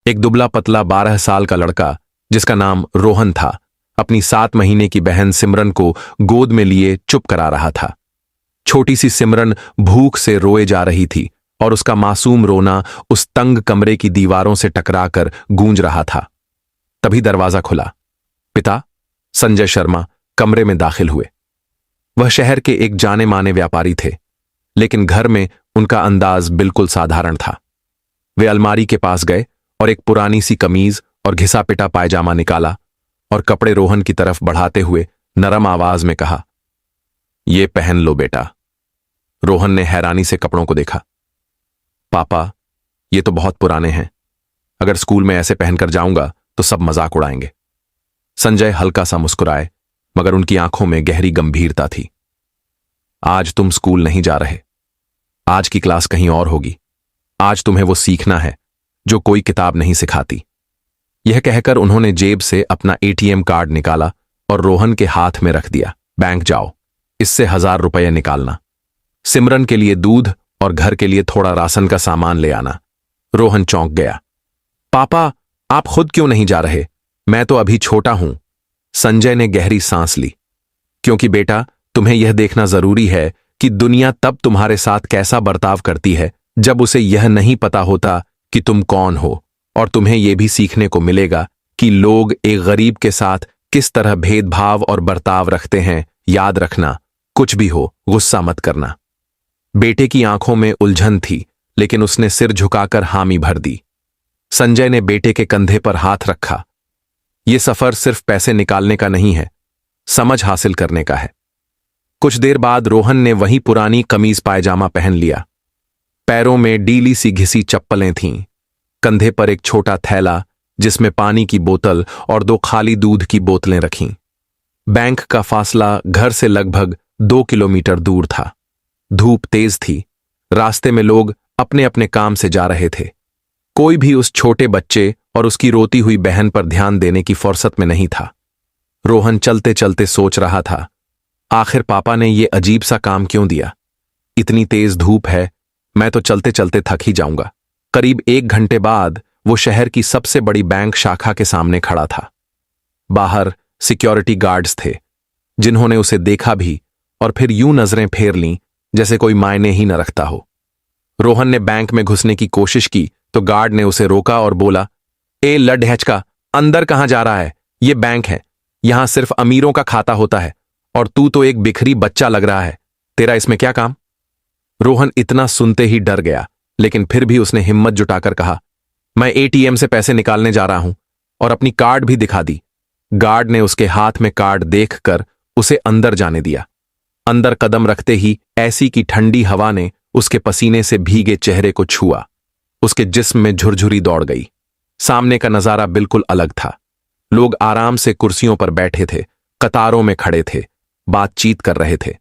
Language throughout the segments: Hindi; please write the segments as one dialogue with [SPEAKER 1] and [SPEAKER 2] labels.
[SPEAKER 1] एक दुबला पतला 12 साल का लड़का जिसका नाम रोहन था, अपनी 7 महीने की बहन सिमरन को गोद में लिए चुप करा रहा था। छोटी सी सिमरन भूख से रोए जा रही थी और उसका मासूम रोना उस तंग कमरे की दीवारों से टकराकर गूंज रहा था। तभी दरवाजा खुला। पिता संजय शर्मा कमरे में दाखिल हुए। वह शहर के एक जाने माने व्यापारी थे, लेकिन घर में उनका अंदाज बिल्कुल साधारण था। वे अलमारी के पास गए और एक पुरानी सी कमीज और घिसा पिटा पायजामा निकाला और कपड़े रोहन की तरफ बढ़ाते हुए नरम आवाज में कहा, "ये पहन लो बेटा।" रोहन ने हैरानी से कपड़ों को देखा। "पापा, ये तो बहुत पुराने हैं। अगर स्कूल में ऐसे पहनकर जाऊंगा तो सब मजाक उड़ाएंगे।" संजय हल्का सा मुस्कुराए, मगर उनकी आंखों में गहरी गंभीरता थी। "आज तुम स्कूल नहीं जा रहे। आज की क्लास कहीं और होगी। आज तुम्हें वो सीखना है जो कोई किताब नहीं सिखाती।" यह कहकर उन्होंने जेब से अपना एटीएम कार्ड निकाला और रोहन के हाथ में रख दिया। "बैंक जाओ, इससे 1000 रुपये निकालना। सिमरन के लिए दूध और घर के लिए थोड़ा राशन का सामान ले आना।" रोहन चौंक गया। "पापा, आप खुद क्यों नहीं जा रहे? मैं तो अभी छोटा हूं।" संजय ने गहरी सांस ली। "क्योंकि बेटा, तुम्हें यह देखना जरूरी है कि दुनिया तब तुम्हारे साथ कैसा बर्ताव करती है जब उसे यह नहीं पता होता कि तुम कौन हो, और तुम्हें यह भी सीखने को मिलेगा कि लोग एक गरीब के साथ किस तरह भेदभाव और बर्ताव रखते हैं। याद रखना, कुछ भी हो, गुस्सा मत करना।" बेटे की आंखों में उलझन थी, लेकिन उसने सिर झुकाकर हामी भर दी। संजय ने बेटे के कंधे पर हाथ रखा। "यह सफर सिर्फ पैसे निकालने का नहीं है, समझ हासिल करने का है।" कुछ देर बाद रोहन ने वही पुरानी कमीज पायजामा पहन लिया। पैरों में डीली सी घिसी चप्पलें थीं, कंधे पर एक छोटा थैला जिसमें पानी की बोतल और 2 खाली दूध की बोतलें रखीं। बैंक का फासला घर से लगभग 2 किलोमीटर दूर था। धूप तेज थी। रास्ते में लोग अपने अपने काम से जा रहे थे। कोई भी उस छोटे बच्चे और उसकी रोती हुई बहन पर ध्यान देने की फुर्सत में नहीं था। रोहन चलते चलते सोच रहा था, आखिर पापा ने ये अजीब सा काम क्यों दिया? इतनी तेज धूप है, मैं तो चलते चलते थक ही जाऊंगा। करीब 1 घंटे बाद वो शहर की सबसे बड़ी बैंक शाखा के सामने खड़ा था। बाहर सिक्योरिटी गार्ड्स थे, जिन्होंने उसे देखा भी और फिर यूं नजरें फेर लीं जैसे कोई मायने ही न रखता हो। रोहन ने बैंक में घुसने की कोशिश की तो गार्ड ने उसे रोका और बोला, "ए लड्ढहचका, अंदर कहां जा रहा है? ये बैंक है, यहां सिर्फ अमीरों का खाता होता है, और तू तो एक बिखरी बच्चा लग रहा है। तेरा इसमें क्या काम?" रोहन इतना सुनते ही डर गया, लेकिन फिर भी उसने हिम्मत जुटाकर कहा, "मैं एटीएम से पैसे निकालने जा रहा हूं," और अपनी कार्ड भी दिखा दी। गार्ड ने उसके हाथ में कार्ड देखकर उसे अंदर जाने दिया। अंदर कदम रखते ही ऐसी की ठंडी हवा ने उसके पसीने से भीगे चेहरे को छुआ। उसके जिस्म में झुरझुरी दौड़ गई। सामने का नजारा बिल्कुल अलग था। लोग आराम से कुर्सियों पर बैठे थे, कतारों में खड़े थे, बातचीत कर रहे थे।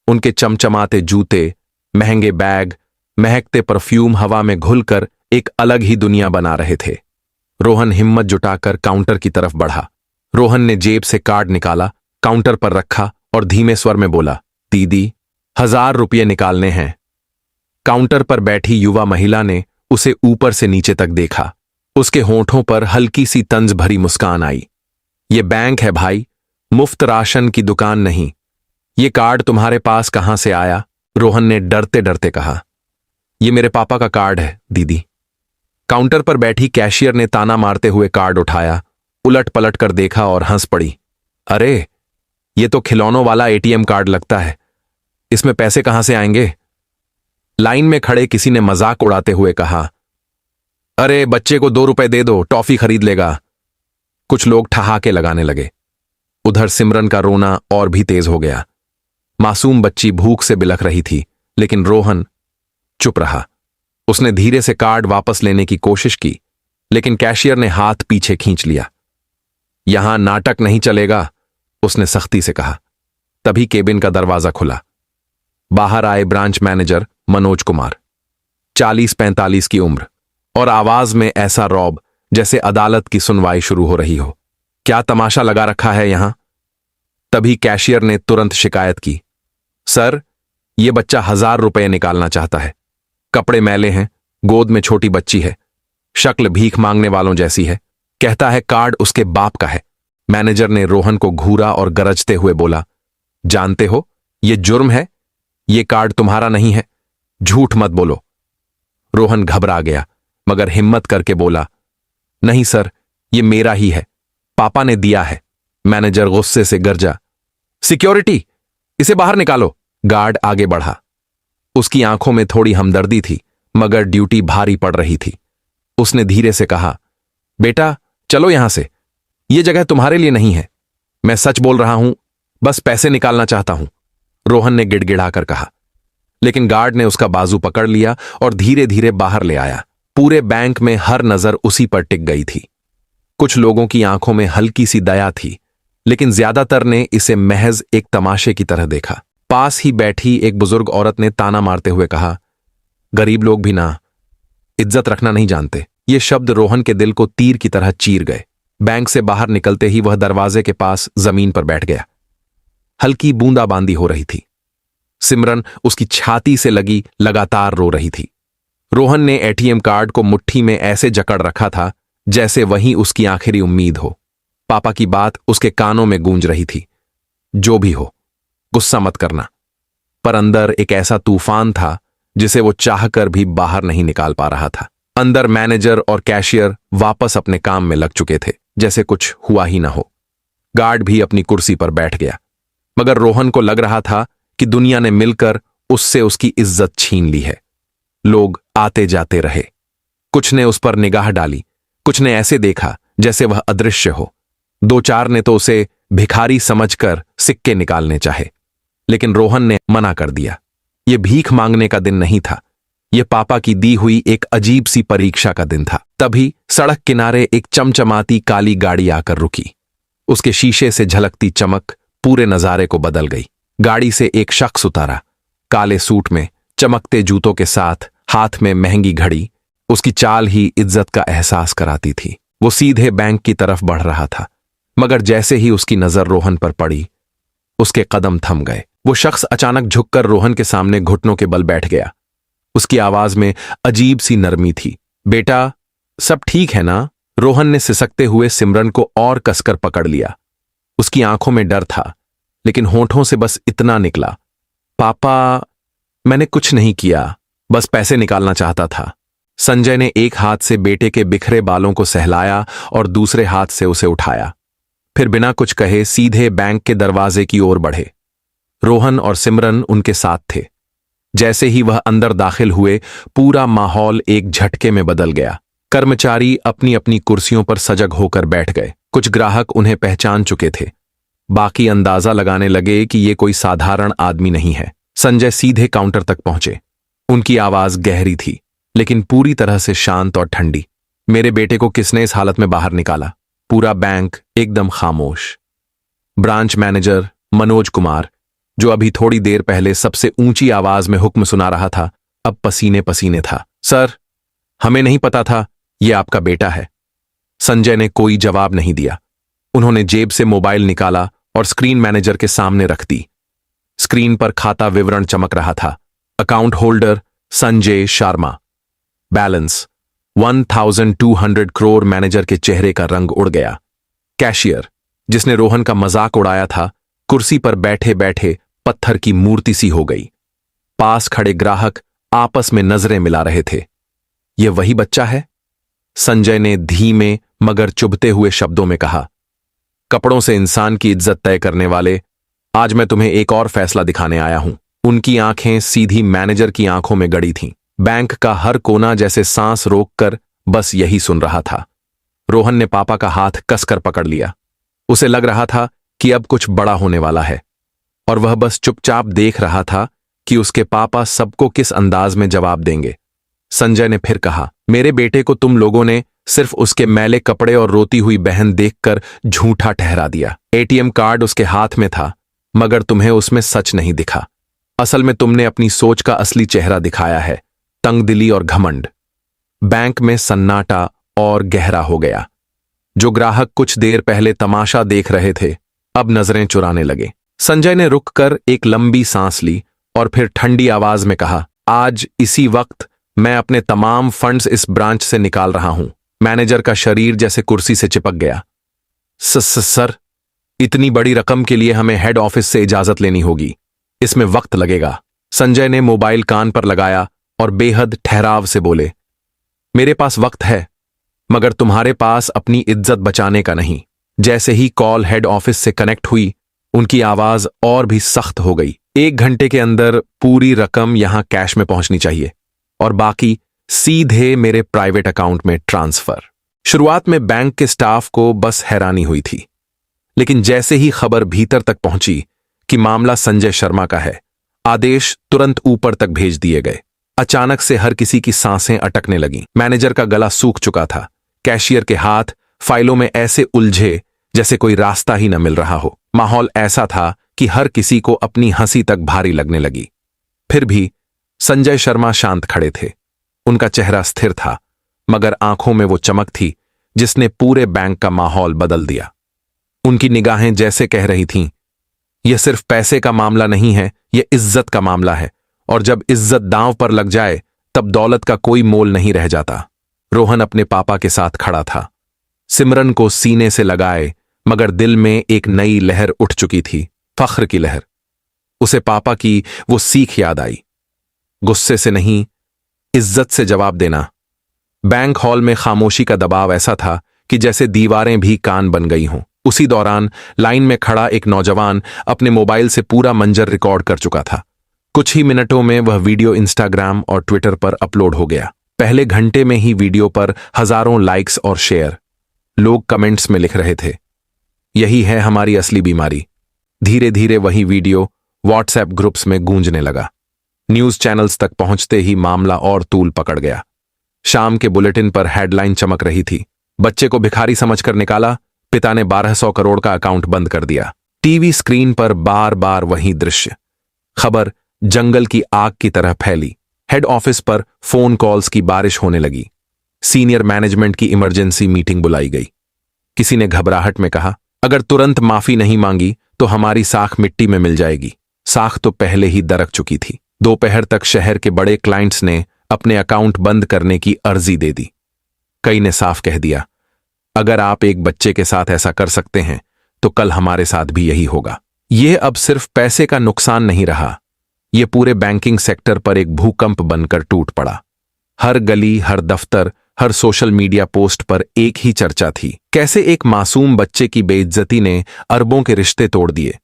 [SPEAKER 1] उनके चमचमाते जूते, महंगे बैग, महकते परफ्यूम हवा में घुलकर एक अलग ही दुनिया बना रहे थे। रोहन हिम्मत जुटाकर काउंटर की तरफ बढ़ा। रोहन ने जेब से कार्ड निकाला, काउंटर पर रखा और धीमे स्वर में बोला, "दीदी, 1000 रुपये निकालने हैं।" काउंटर पर बैठी युवा महिला ने उसे ऊपर से नीचे तक देखा। उसके होंठों पर हल्की सी तंज भरी मुस्कान आई। "ये बैंक है भाई, मुफ्त राशन की दुकान नहीं। ये कार्ड तुम्हारे पास कहां से आया?" रोहन ने डरते डरते कहा। "ये मेरे पापा का कार्ड है दीदी।" काउंटर पर बैठी कैशियर ने ताना मारते हुए कार्ड उठाया, उलट पलट कर देखा और हंस पड़ी। "अरे, ये तो खिलौनों वाला एटीएम कार्ड लगता है। इसमें पैसे कहां से आएंगे?" लाइन में खड़े किसी ने मजाक उड़ाते हुए कहा, "अरे, बच्चे को 2 रुपए दे दो, टॉफी खरीद लेगा।" कुछ लोग ठहाके लगाने लगे। उधर सिमरन का रोना और भी तेज हो गया। मासूम बच्ची भूख से बिलख रही थी, लेकिन रोहन चुप रहा। उसने धीरे से कार्ड वापस लेने की कोशिश की, लेकिन कैशियर ने हाथ पीछे खींच लिया। "यहां नाटक नहीं चलेगा," उसने सख्ती से कहा। तभी केबिन का दरवाजा खुला। बाहर आए ब्रांच मैनेजर मनोज कुमार, 40-45 की उम्र, और आवाज में ऐसा रौब जैसे अदालत की सुनवाई शुरू हो रही हो। "क्या तमाशा लगा रखा है यहां?" तभी कैशियर ने तुरंत शिकायत की, "सर, यह बच्चा 1000 रुपये निकालना चाहता है। कपड़े मैले हैं, गोद में छोटी बच्ची है। शक्ल भीख मांगने वालों जैसी है। कहता है कार्ड उसके बाप का है। मैनेजर ने रोहन को घूरा और गरजते हुए बोला, जानते हो ये जुर्म है, ये कार्ड तुम्हारा नहीं है, झूठ मत बोलो। रोहन घबरा गया मगर हिम्मत करके बोला, नहीं सर, ये मेरा ही है, पापा ने दिया है। मैनेजर गुस्से से गरजा, सिक्योरिटी, इसे बाहर निकालो। गार्ड आगे बढ़ा। उसकी आंखों में थोड़ी हमदर्दी थी मगर ड्यूटी भारी पड़ रही थी। उसने धीरे से कहा, बेटा चलो यहां से, यह जगह तुम्हारे लिए नहीं है। मैं सच बोल रहा हूं, बस पैसे निकालना चाहता हूं, रोहन ने गिड़गिड़ाकर कहा। लेकिन गार्ड ने उसका बाजू पकड़ लिया और धीरे धीरे बाहर ले आया। पूरे बैंक में हर नजर उसी पर टिक गई थी। कुछ लोगों की आंखों में हल्की सी दया थी, लेकिन ज्यादातर ने इसे महज एक तमाशे की तरह देखा। पास ही बैठी एक बुजुर्ग औरत ने ताना मारते हुए कहा, गरीब लोग भी ना इज्जत रखना नहीं जानते। ये शब्द रोहन के दिल को तीर की तरह चीर गए। बैंक से बाहर निकलते ही वह दरवाजे के पास जमीन पर बैठ गया। हल्की बूंदाबांदी हो रही थी। सिमरन उसकी छाती से लगी लगातार रो रही थी। रोहन ने एटीएम कार्ड को मुट्ठी में ऐसे जकड़ रखा था जैसे वही उसकी आखिरी उम्मीद हो। पापा की बात उसके कानों में गूंज रही थी, जो भी हो गुस्सा मत करना। पर अंदर एक ऐसा तूफान था जिसे वो चाहकर भी बाहर नहीं निकाल पा रहा था। अंदर मैनेजर और कैशियर वापस अपने काम में लग चुके थे, जैसे कुछ हुआ ही ना हो। गार्ड भी अपनी कुर्सी पर बैठ गया, मगर रोहन को लग रहा था कि दुनिया ने मिलकर उससे उसकी इज्जत छीन ली है। लोग आते जाते रहे। कुछ ने उस पर निगाह डाली, कुछ ने ऐसे देखा जैसे वह अदृश्य हो। दो चार ने तो उसे भिखारी समझकर सिक्के निकालने चाहे, लेकिन रोहन ने मना कर दिया। यह भीख मांगने का दिन नहीं था, यह पापा की दी हुई एक अजीब सी परीक्षा का दिन था। तभी सड़क किनारे एक चमचमाती काली गाड़ी आकर रुकी। उसके शीशे से झलकती चमक पूरे नजारे को बदल गई। गाड़ी से एक शख्स उतारा, काले सूट में, चमकते जूतों के साथ, हाथ में महंगी घड़ी। उसकी चाल ही इज्जत का एहसास कराती थी। वो सीधे बैंक की तरफ बढ़ रहा था, मगर जैसे ही उसकी नजर रोहन पर पड़ी, उसके कदम थम गए। वो शख्स अचानक झुककर रोहन के सामने घुटनों के बल बैठ गया। उसकी आवाज में अजीब सी नरमी थी। बेटा, सब ठीक है ना? रोहन ने सिसकते हुए सिमरन को और कसकर पकड़ लिया। उसकी आंखों में डर था, लेकिन होठों से बस इतना निकला, पापा, मैंने कुछ नहीं किया, बस पैसे निकालना चाहता था। संजय ने एक हाथ से बेटे के बिखरे बालों को सहलाया और दूसरे हाथ से उसे उठाया। फिर बिना कुछ कहे सीधे बैंक के दरवाजे की ओर बढ़े। रोहन और सिमरन उनके साथ थे। जैसे ही वह अंदर दाखिल हुए, पूरा माहौल एक झटके में बदल गया। कर्मचारी अपनी अपनी कुर्सियों पर सजग होकर बैठ गए। कुछ ग्राहक उन्हें पहचान चुके थे, बाकी अंदाजा लगाने लगे कि ये कोई साधारण आदमी नहीं है। संजय सीधे काउंटर तक पहुंचे। उनकी आवाज गहरी थी, लेकिन पूरी तरह से शांत और ठंडी। मेरे बेटे को किसने इस हालत में बाहर निकाला? पूरा बैंक एकदम खामोश। ब्रांच मैनेजर मनोज कुमार, जो अभी थोड़ी देर पहले सबसे ऊंची आवाज में हुक्म सुना रहा था, अब पसीने पसीने था। सर, हमें नहीं पता था ये आपका बेटा है। संजय ने कोई जवाब नहीं दिया। उन्होंने जेब से मोबाइल निकाला और स्क्रीन मैनेजर के सामने रख दी। स्क्रीन पर खाता विवरण चमक रहा था। Account holder Sanjay Sharma, balance 1200 crore. Manager के चेहरे का रंग उड़ गया। कैशियर, जिसने रोहन का मजाक उड़ाया था, कुर्सी पर बैठे बैठे पत्थर की मूर्ति सी हो गई। पास खड़े ग्राहक आपस में नजरें मिला रहे थे। यह वही बच्चा है? संजय ने धीमे मगर चुभते हुए शब्दों में कहा, कपड़ों से इंसान की इज्जत तय करने वाले, आज मैं तुम्हें एक और फैसला दिखाने आया हूं। उनकी आंखें सीधी मैनेजर की आंखों में गड़ी थीं। बैंक का हर कोना जैसे सांस रोककर बस यही सुन रहा था। रोहन ने पापा का हाथ कसकर पकड़ लिया। उसे लग रहा था कि अब कुछ बड़ा होने वाला है, और वह बस चुपचाप देख रहा था कि उसके पापा सबको किस अंदाज में जवाब देंगे। संजय ने फिर कहा, मेरे बेटे को तुम लोगों ने सिर्फ उसके मैले कपड़े और रोती हुई बहन देखकर झूठा ठहरा दिया। एटीएम कार्ड उसके हाथ में था, मगर तुम्हें उसमें सच नहीं दिखा। असल में तुमने अपनी सोच का असली चेहरा दिखाया है, तंगदिली और घमंड। बैंक में सन्नाटा और गहरा हो गया। जो ग्राहक कुछ देर पहले तमाशा देख रहे थे, अब नजरें चुराने लगे। संजय ने रुककर एक लंबी सांस ली और फिर ठंडी आवाज में कहा, आज इसी वक्त मैं अपने तमाम फंड्स इस ब्रांच से निकाल रहा हूं। मैनेजर का शरीर जैसे कुर्सी से चिपक गया। सर, इतनी बड़ी रकम के लिए हमें हेड ऑफिस से इजाजत लेनी होगी, इसमें वक्त लगेगा। संजय ने मोबाइल कान पर लगाया और बेहद ठहराव से बोले, मेरे पास वक्त है, मगर तुम्हारे पास अपनी इज्जत बचाने का नहीं। जैसे ही कॉल हेड ऑफिस से कनेक्ट हुई, उनकी आवाज और भी सख्त हो गई। 1 घंटे के अंदर पूरी रकम यहां कैश में पहुंचनी चाहिए और बाकी सीधे मेरे प्राइवेट अकाउंट में ट्रांसफर। शुरुआत में बैंक के स्टाफ को बस हैरानी हुई थी, लेकिन जैसे ही खबर भीतर तक पहुंची कि मामला संजय शर्मा का है, आदेश तुरंत ऊपर तक भेज दिए गए। अचानक से हर किसी की सांसें अटकने लगीं। मैनेजर का गला सूख चुका था। कैशियर के हाथ फाइलों में ऐसे उलझे जैसे कोई रास्ता ही न मिल रहा हो। माहौल ऐसा था कि हर किसी को अपनी हंसी तक भारी लगने लगी। फिर भी संजय शर्मा शांत खड़े थे। उनका चेहरा स्थिर था, मगर आंखों में वो चमक थी जिसने पूरे बैंक का माहौल बदल दिया। उनकी निगाहें जैसे कह रही थीं, यह सिर्फ पैसे का मामला नहीं है, यह इज्जत का मामला है, और जब इज्जत दांव पर लग जाए तब दौलत का कोई मोल नहीं रह जाता। रोहन अपने पापा के साथ खड़ा था, सिमरन को सीने से लगाए, मगर दिल में एक नई लहर उठ चुकी थी, फख्र की लहर। उसे पापा की वो सीख याद आई, गुस्से से नहीं, इज्जत से जवाब देना। बैंक हॉल में खामोशी का दबाव ऐसा था कि जैसे दीवारें भी कान बन गई हों। उसी दौरान लाइन में खड़ा एक नौजवान अपने मोबाइल से पूरा मंजर रिकॉर्ड कर चुका था। कुछ ही मिनटों में वह वीडियो इंस्टाग्राम और ट्विटर पर अपलोड हो गया। पहले घंटे में ही वीडियो पर हजारों लाइक्स और शेयर। लोग कमेंट्स में लिख रहे थे, यही है हमारी असली बीमारी। धीरे धीरे वही वीडियो व्हाट्सएप ग्रुप्स में गूंजने लगा। न्यूज चैनल्स तक पहुंचते ही मामला और तूल पकड़ गया। शाम के बुलेटिन पर हेडलाइन चमक रही थी, बच्चे को भिखारी समझकर निकाला, पिता ने 1200 करोड़ का अकाउंट बंद कर दिया। टीवी स्क्रीन पर बार बार वही दृश्य। खबर जंगल की आग की तरह फैली। हेड ऑफिस पर फोन कॉल्स की बारिश होने लगी। सीनियर मैनेजमेंट की इमरजेंसी मीटिंग बुलाई गई। किसी ने घबराहट में कहा, अगर तुरंत माफी नहीं मांगी तो हमारी साख मिट्टी में मिल जाएगी। साख तो पहले ही दरक चुकी थी। दोपहर तक शहर के बड़े क्लाइंट्स ने अपने अकाउंट बंद करने की अर्जी दे दी। कई ने साफ कह दिया, अगर आप एक बच्चे के साथ ऐसा कर सकते हैं तो कल हमारे साथ भी यही होगा। यह अब सिर्फ पैसे का नुकसान नहीं रहा, यह पूरे बैंकिंग सेक्टर पर एक भूकंप बनकर टूट पड़ा। हर गली, हर दफ्तर, हर सोशल मीडिया पोस्ट पर एक ही चर्चा थी, कैसे एक मासूम बच्चे की बेइज्जती ने अरबों के रिश्ते तोड़ दिए।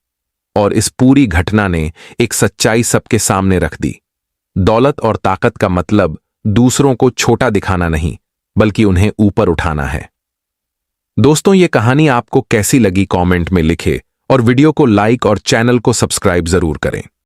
[SPEAKER 1] और इस पूरी घटना ने एक सच्चाई सबके सामने रख दी। दौलत और ताकत का मतलब दूसरों को छोटा दिखाना नहीं, बल्कि उन्हें ऊपर उठाना है। दोस्तों, ये कहानी आपको कैसी लगी कमेंट में लिखें और वीडियो को लाइक और चैनल को सब्सक्राइब जरूर करें।